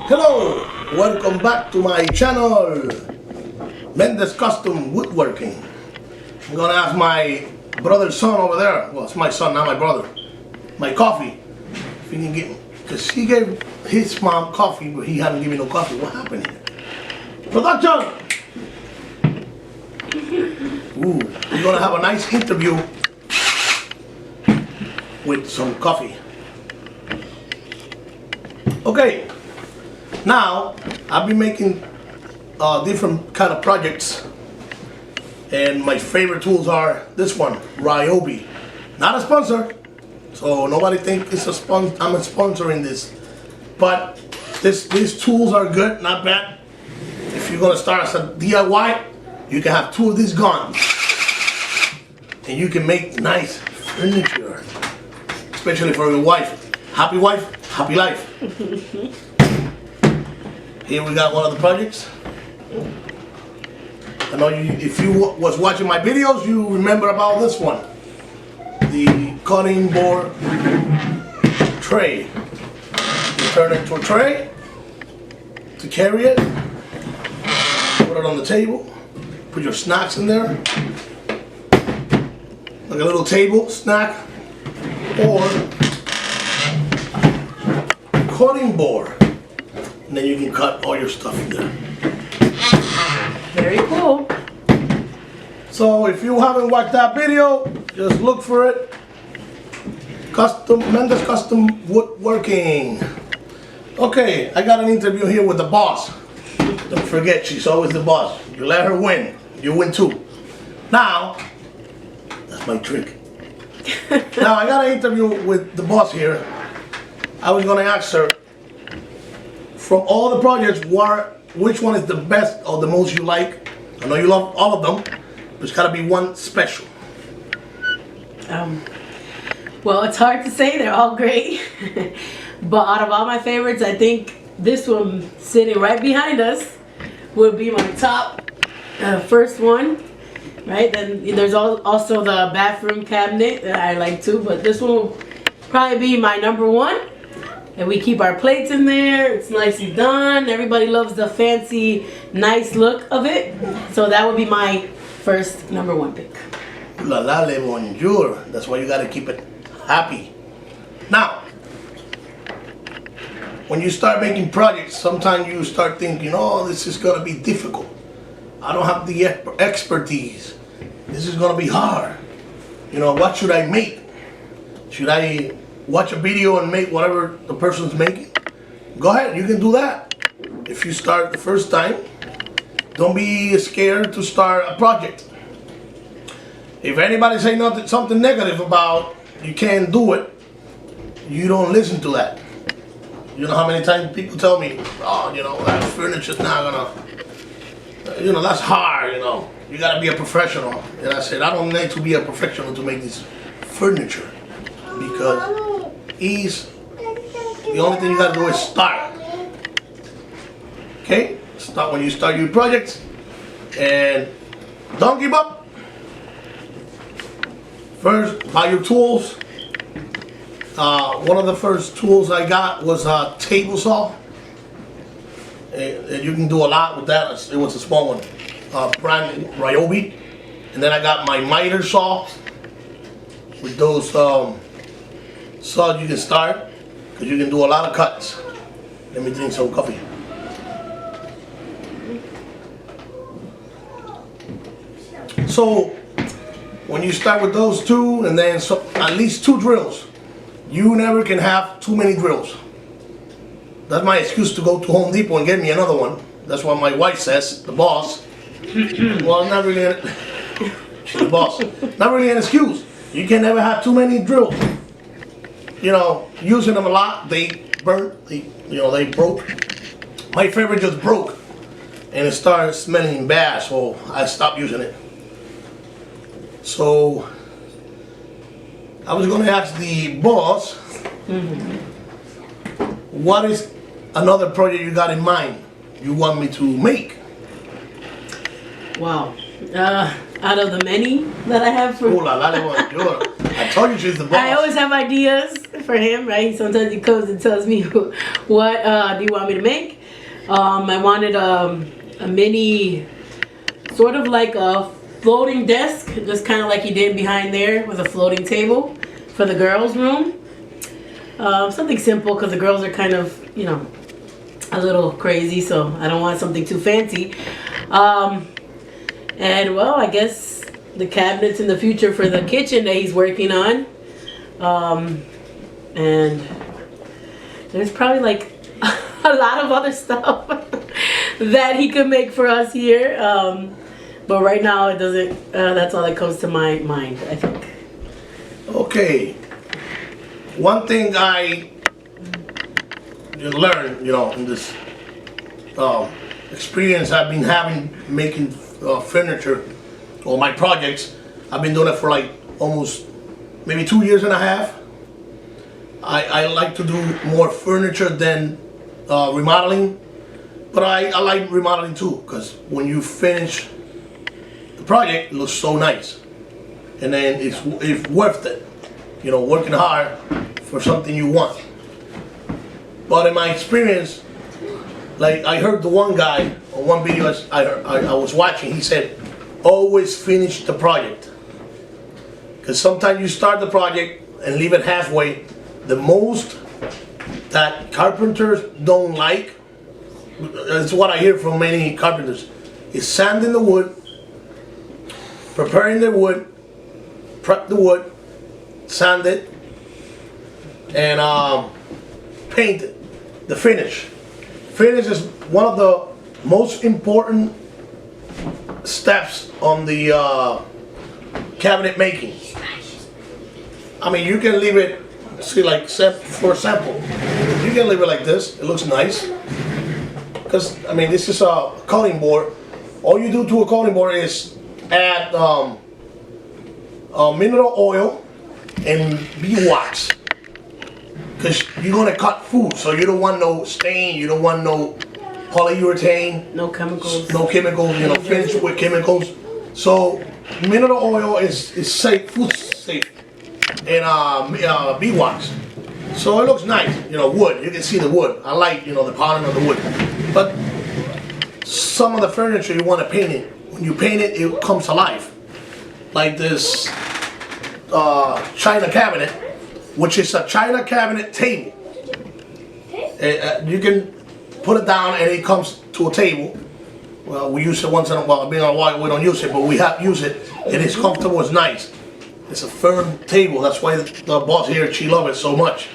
Hello, welcome back to my channel, Mendez Custom Woodworking. I'm gonna ask my brother's son over there, well it's my son, not my brother, my coffee, if he can get, because he gave his mom coffee, but he hadn't given me no coffee. What happened here? Production! Ooh, we're gonna have a nice interview with some coffee. Okay. Now, I've been making different kind of projects, and my favorite tools are this one, Ryobi. Not a sponsor, so nobody think it's a I'm sponsoring this. But these tools are good, not bad. If you're gonna start as a DIY, you can have two of these guns, and you can make nice furniture, especially for your wife. Happy wife, happy life. Here we got one of the projects. I know if you was watching my videos, you remember about this one. The cutting board tray. You turn it into a tray to carry it. Put it on the table. Put your snacks in there. Like a little table snack. Or cutting board. And then you can cut all your stuff in there. Very cool. So if you haven't watched that video, just look for it. Mendez Custom Woodworking. Okay, I got an interview here with the boss. Don't forget, she's always the boss. You let her win, you win too. Now, that's my trick. Now I got an interview with the boss here. I was gonna ask her, from all the projects, which one is the best or the most you like? I know you love all of them. There's gotta be one special. Well, it's hard to say. They're all great. But out of all my favorites, I think this one sitting right behind us would be my top first one. Right? Then there's also the bathroom cabinet that I like too. But this one will probably be my number one. And we keep our plates in there. It's nicely done. Everybody loves the fancy, nice look of it. So that would be my first number one pick. La la le bonjour. That's why you gotta keep it happy. Now, when you start making projects, sometimes you start thinking, oh, this is gonna be difficult. I don't have the expertise. This is gonna be hard. You know, what should I make? Should I watch a video and make whatever the person's making? Go ahead, you can do that. If you start the first time, don't be scared to start a project. If anybody say something negative about you can't do it, you don't listen to that. You know how many times people tell me, oh, you know, that furniture's not gonna, you know, that's hard, you know. You gotta be a professional. And I said, I don't need to be a professional to make this furniture, because the only thing you gotta do is start. Okay? Start when you start your projects, and don't give up. First, buy your tools. One of the first tools I got was a table saw. And you can do a lot with that. It was a small one, brand Ryobi. And then I got my miter saw with those saws you can start, because you can do a lot of cuts. Let me drink some coffee. So when you start with those two, and then at least two drills, you never can have too many drills. That's my excuse to go to Home Depot and get me another one. That's what my wife says, the boss. Well, not really. She's the boss. Not really an excuse. You can never have too many drills. You know, using them a lot, they burnt, they broke. My favorite just broke, and it started smelling bad, so I stopped using it. So I was gonna ask the boss, what is another project you got in mind you want me to make? Wow. Out of the many that I have for... Oh, la, la, I told you she's the boss. I always have ideas for him, right? Sometimes he comes and tells me, what do you want me to make? I wanted a mini, sort of like a floating desk, just kind of like he did behind there with a floating table for the girls' room. Something simple because the girls are kind of, you know, a little crazy, so I don't want something too fancy. And well, I guess the cabinets in the future for the kitchen that he's working on. And there's probably like a lot of other stuff that he could make for us here. But right now it doesn't, that's all that comes to my mind, I think. Okay. One thing I learned, you know, in this experience I've been having making furniture or my projects, I've been doing it for like almost maybe 2 years and a half. I like to do more furniture than remodeling, but I like remodeling too, because when you finish the project, it looks so nice, and then it's worth it, you know, working hard for something you want. But in my experience, like I heard the one guy on one video I was watching, he said, always finish the project. Because sometimes you start the project and leave it halfway. The most that carpenters don't like, that's what I hear from many carpenters, is sanding the wood, preparing the wood, prep the wood, sand it, and paint it. The finish. Finish is one of the most important steps on the cabinet making. I mean, you can leave it, see, like for example, you can leave it like this. It looks nice. Because, I mean, this is a cutting board. All you do to a cutting board is add mineral oil and beeswax. Because you're going to cut food, so you don't want no stain, you don't want no polyurethane. No chemicals. No chemicals, you know, finished with chemicals. So mineral oil is safe, food safe, and beeswax. So it looks nice, you know, wood. You can see the wood. I like, you know, the pattern of the wood. But some of the furniture you want to paint it. When you paint it, it comes alive. Like this China cabinet, which is a China cabinet table. You can put it down and it comes to a table. Well, we use it once in a while. Being on a while, we don't use it, but we have used it. It is comfortable. It's nice. It's a firm table. That's why the boss here, she loves it so much.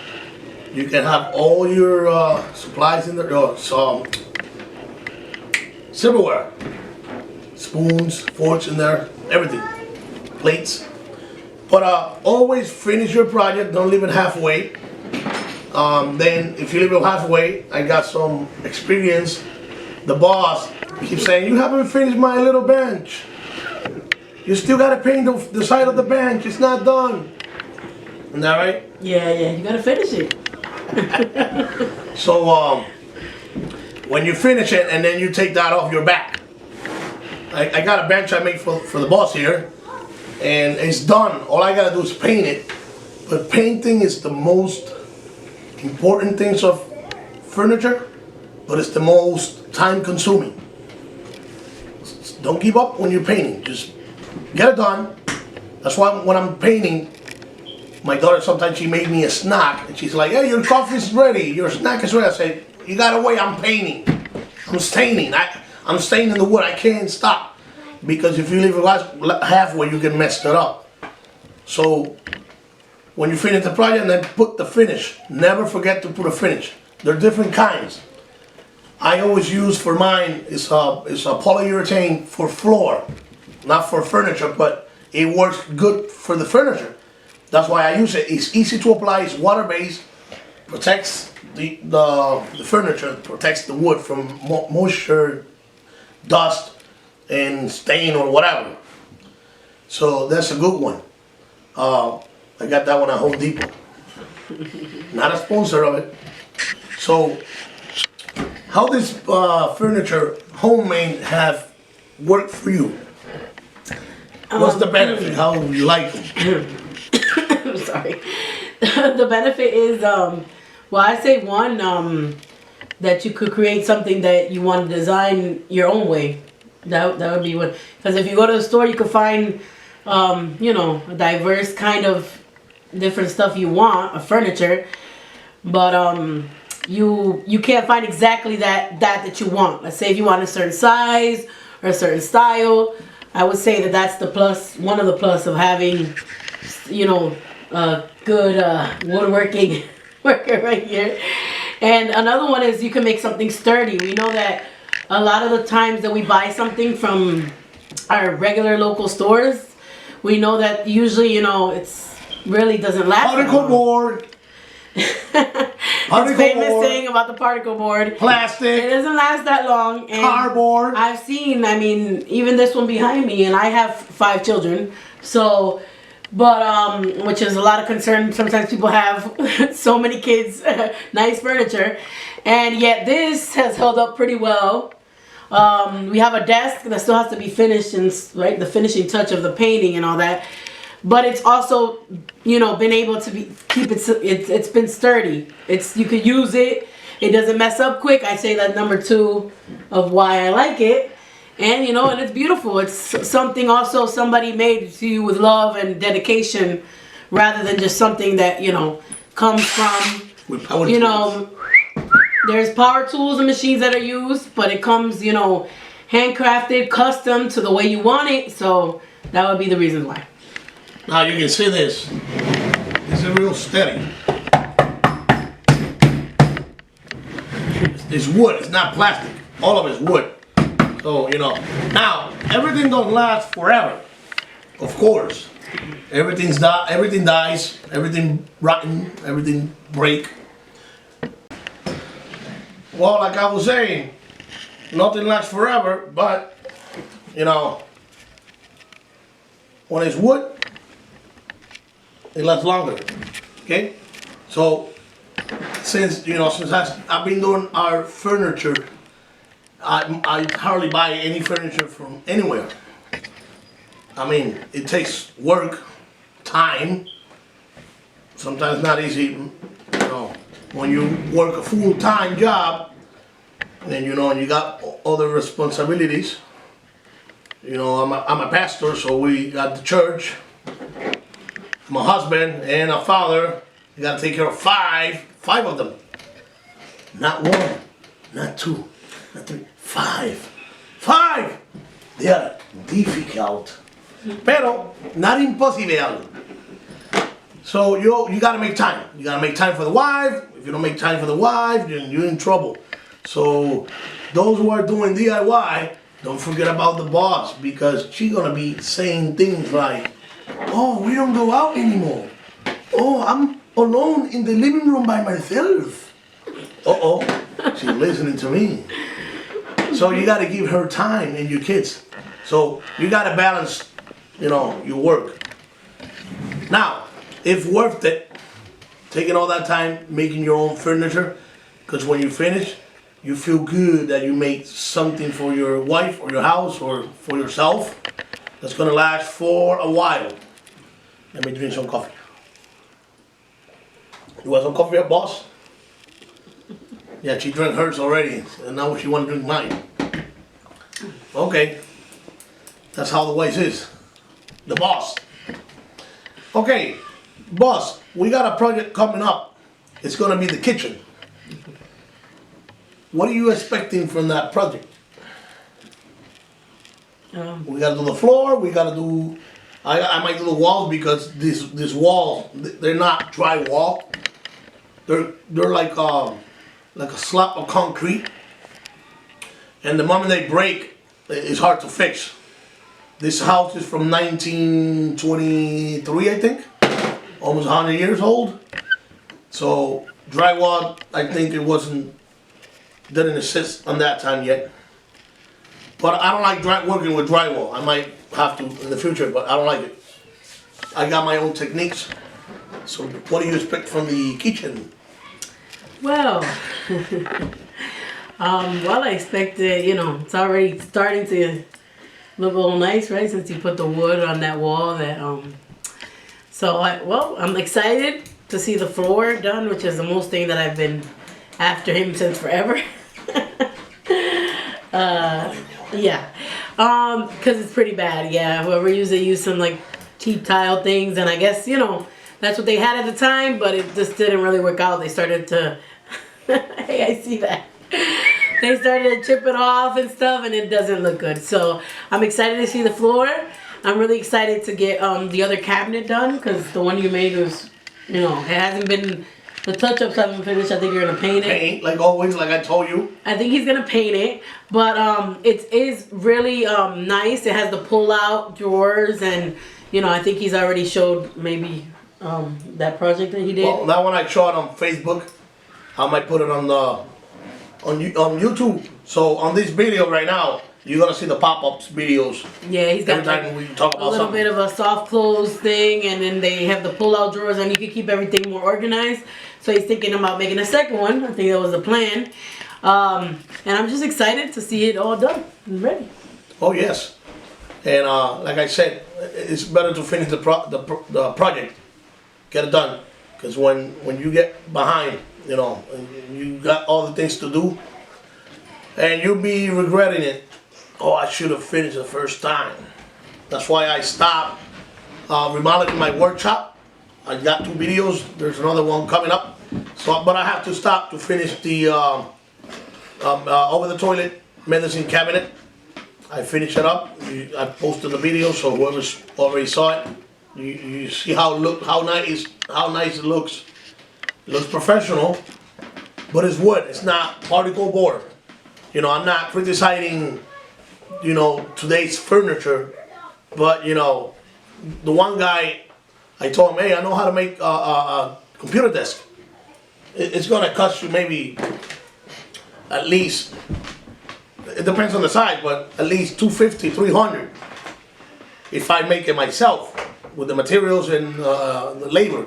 You can have all your supplies in there. Silverware, spoons, forks in there, everything, plates. But always finish your project. Don't leave it halfway. Then if you leave it halfway, I got some experience. The boss keeps saying, you haven't finished my little bench. You still gotta paint the side of the bench. It's not done. Isn't that right? Yeah, you gotta finish it. So when you finish it and then you take that off your back. I got a bench I made for the boss here, and it's done. All I gotta do is paint it. But painting is the most important things of furniture, but it's the most time consuming. Don't give up when you're painting. Just get it done. That's why when I'm painting, my daughter sometimes she made me a snack, and she's like, "Hey, your coffee's ready. Your snack is ready." I said, "You gotta wait. I'm painting. I'm staining. I'm staining the wood. I can't stop because if you leave it halfway, you can mess it up." So when you finish the project, then put the finish. Never forget to put a finish. There are different kinds. I always use for mine is a polyurethane for floor, not for furniture, but it works good for the furniture. That's why I use it. It's easy to apply. It's water-based, protects the furniture, protects the wood from moisture, dust, and stain or whatever. So that's a good one. I got that one at Home Depot. Not a sponsor of it. So how this furniture, homemade, have worked for you? What's the benefit? How you like them? I'm sorry. the benefit is, well, I say one, that you could create something that you want to design your own way. That would be one. Because if you go to the store, you could find, a diverse kind of different stuff you want, of furniture, but you can't find exactly that you want. Let's say if you want a certain size or a certain style, I would say that's the plus, one of the plus of having, good woodworking worker right here. And another one is you can make something sturdy. We know that a lot of the times that we buy something from our regular local stores, we know that usually, it's really doesn't last. Particle board. It's famous saying about the particle board. Plastic. It doesn't last that long. And cardboard. I've seen, even this one behind me, and I have 5 children, so, but, which is a lot of concern. Sometimes people have so many kids, nice furniture, and yet this has held up pretty well. We have a desk that still has to be finished, and right, the finishing touch of the painting and all that. But it's also, been able to it's been sturdy. You could use it. It doesn't mess up quick. I say that number 2 of why I like it. And, and it's beautiful. It's something also somebody made to you with love and dedication, rather than just something that, comes from, with power tools. There's power tools and machines that are used, but it comes, handcrafted, custom to the way you want it. So that would be the reason why. Now you can see this. This is real steady. It's wood. It's not plastic. All of it's wood. So Now everything don't last forever. Of course, everything dies. Everything rotten. Everything break. Well, like I was saying, nothing lasts forever. But when it's wood, it lasts longer. Okay, so since I've been doing our furniture, I hardly buy any furniture from anywhere. It takes work, time. Sometimes not easy. When you work a full-time job, and and you got other responsibilities. I'm a pastor, so we got the church. I'm a husband and a father. You gotta take care of five of them. Not 1, not 2, not 3, 5. They are difficult, pero not impossible. So you gotta make time. You gotta make time for the wife. If you don't make time for the wife, then you're in trouble. So those who are doing DIY, don't forget about the boss, because she's gonna be saying things like, "Oh, we don't go out anymore. Oh, I'm alone in the living room by myself." Uh-oh, she's listening to me. So you gotta give her time and your kids. So you gotta balance, your work. Now, if worth it, taking all that time making your own furniture, because when you finish, you feel good that you made something for your wife or your house or for yourself that's gonna last for a while. Let me drink some coffee. You want some coffee, boss? Yeah, she drank hers already, and now she want to drink mine. Okay, that's how the wife is. The boss. Okay, boss, we got a project coming up. It's gonna be the kitchen. What are you expecting from that project? We gotta do the floor. We gotta do. I might do the walls, because this walls, they're not drywall. They're like a slab of concrete, and the moment they break, it's hard to fix. This house is from 1923, I think, almost 100 years old. So drywall, I think it didn't exist on that time yet. But I don't like working with drywall. I might have to in the future, but I don't like it. I got my own techniques. So what do you expect from the kitchen? Well, I expect it's already starting to look a little nice, right? Since you put the wood on that wall. I'm excited. to see the floor done, which is the most thing that I've been after him since forever. Yeah, because it's pretty bad. Yeah, whoever used some like cheap tile things, and I guess that's what they had at the time, but it just didn't really work out. They started to, hey, I see that. They started to chip it off and stuff, and it doesn't look good. So I'm excited to see the floor. I'm really excited to get the other cabinet done, because the one you made was, it hasn't been. The touch-ups haven't finished. I think you're gonna paint it. Paint, like always, like I told you. I think he's gonna paint it, but it is really nice. It has the pull-out drawers, and I think he's already showed maybe that project that he did. Well, that one I shot on Facebook. I might put it on YouTube. So on this video right now, you're gonna see the pop-ups videos. Yeah, he's got every time we talk about a little something. bit of a soft close thing, and then they have the pull-out drawers, and you can keep everything more organized. So he's thinking about making a second one. I think that was the plan. And I'm just excited to see it all done and ready. Oh yes, and like I said, it's better to finish the project, get it done, because when you get behind, you got all the things to do, and you'll be regretting it. Oh, I should have finished the first time. That's why I stopped remodeling my workshop. I got 2 videos. There's another one coming up. So, but I have to stop to finish the over the toilet medicine cabinet. I finished it up. I posted the video, so whoever's already saw it, you see how nice it looks. It looks professional, but it's wood. It's not particle board. I'm not criticizing today's furniture, but the one guy, I told him, hey, I know how to make a computer desk. It's gonna cost you maybe at least, it depends on the size, but at least $250, $300 if I make it myself with the materials and the labor.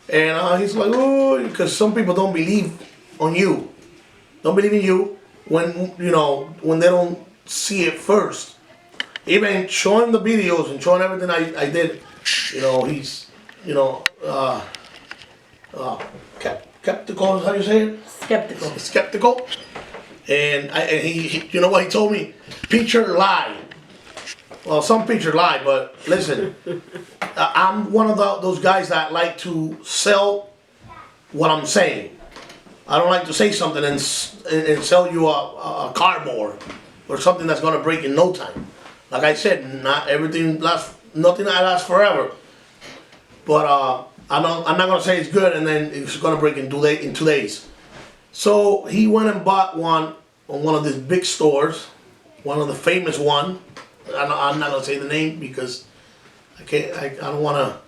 And he's like, oh, because some people don't believe in you when when they don't see it first. Even showing the videos and showing everything I did, he's skeptical is how you say it? Skeptical. And he you know what he told me? Picture lie. Well, some picture lie, but listen, I'm one of those guys that like to sell what I'm saying. I don't like to say something and sell you a cardboard or something that's gonna break in no time. Like I said, not everything lasts, nothing lasts forever. But I'm not gonna say it's good and then it's gonna break in 2 days. So he went and bought one on one of these big stores, one of the famous one. I'm not gonna say the name because I can't. I don't wanna.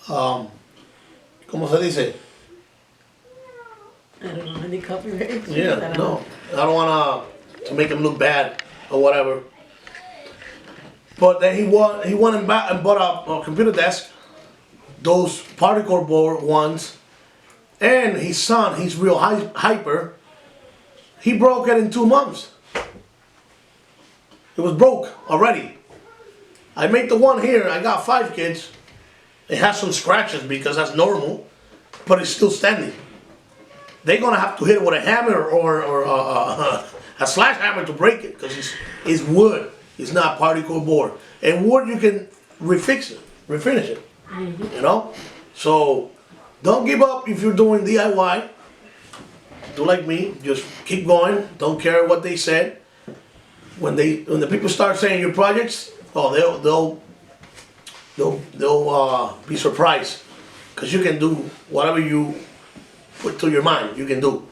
¿Cómo se dice? I don't know any copyright. Yeah, no. I don't wanna to make him look bad or whatever. But then he went and bought a computer desk, those particle board ones, and his son, he's real hyper. He broke it in 2 months. It was broke already. I made the one here. I got 5 kids. It has some scratches because that's normal, but it's still standing. They're gonna have to hit it with a hammer or a slash hammer to break it because it's wood. It's not particle board. And wood you can refinish it. Mm-hmm. So don't give up if you're doing DIY. Do like me. Just keep going. Don't care what they said. When the people start saying your projects, they'll be surprised because you can do whatever you put to your mind. You can do,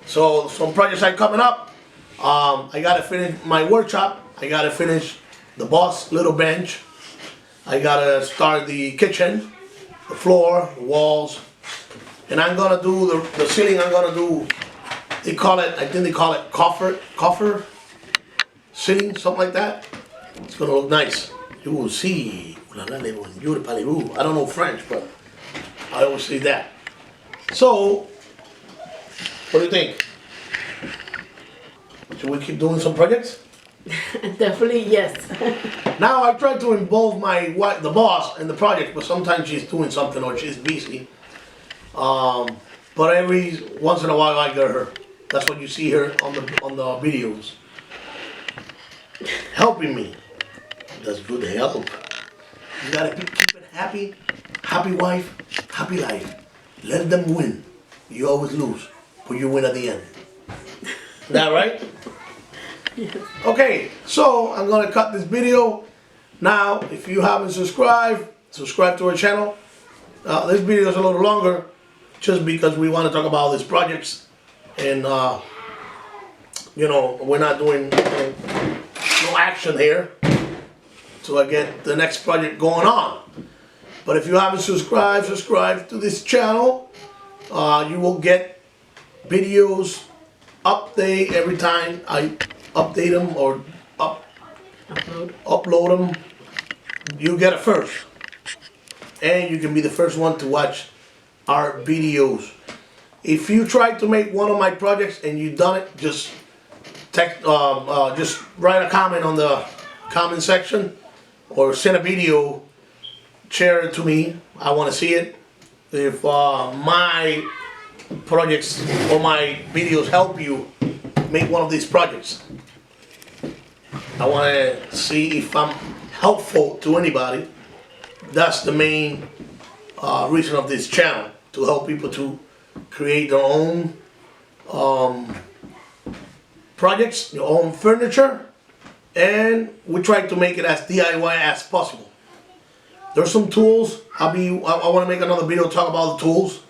So some projects are coming up. I gotta finish my workshop. I gotta finish the boss little bench. I gotta start the kitchen, the floor, the walls, and I'm gonna do the ceiling. I'm gonna do. I think they call it coffer ceiling, something like that. It's gonna look nice. You will see. I don't know French, but I always say that. So, what do you think? Should we keep doing some projects? Definitely yes. Now I try to involve my wife, the boss, in the project, but sometimes she's doing something or she's busy. But every once in a while I get her. That's what you see her on the videos, helping me. That's good help. You gotta keep it happy. Happy wife, happy life. Let them win. You always lose, but you win at the end. Is that right? Yes. Okay, so I'm gonna cut this video. Now, if you haven't subscribed, subscribe to our channel. This video is a little longer, just because we want to talk about these projects, and you know, we're not doing no action here, so I get the next project going on. But if you haven't subscribed, subscribe to this channel. You will get videos update every time I update them or upload them. You get it first, and you can be the first one to watch our videos. If you try to make one of my projects and you've done it, just just write a comment on the comment section, or send a video, share it to me. I want to see it. If my projects or my videos help you make one of these projects, I want to see if I'm helpful to anybody. That's the main reason of this channel, to help people to create their own projects, their own furniture, and we try to make it as DIY as possible. There's some tools. I want to make another video talk about the tools.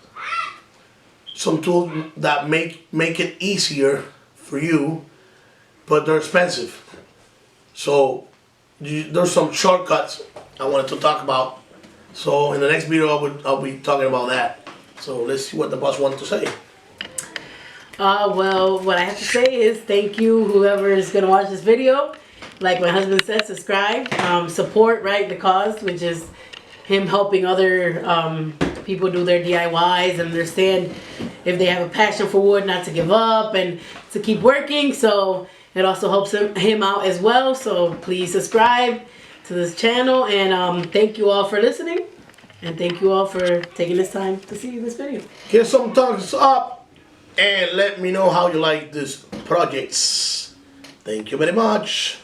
Some tools that make it easier for you, but they're expensive. So there's some shortcuts I wanted to talk about. So in the next video I'll be talking about that. So let's see what the boss wanted to say. Well, what I have to say is thank you, whoever is going to watch this video. Like my husband said, subscribe, support, right, the cause, which is him helping other people do their DIYs and understand if they have a passion for wood, not to give up and to keep working. So it also helps him out as well. So please subscribe to this channel, and thank you all for listening, and thank you all for taking this time to see this video. Give some thumbs up and let me know how you like these projects. Thank you very much.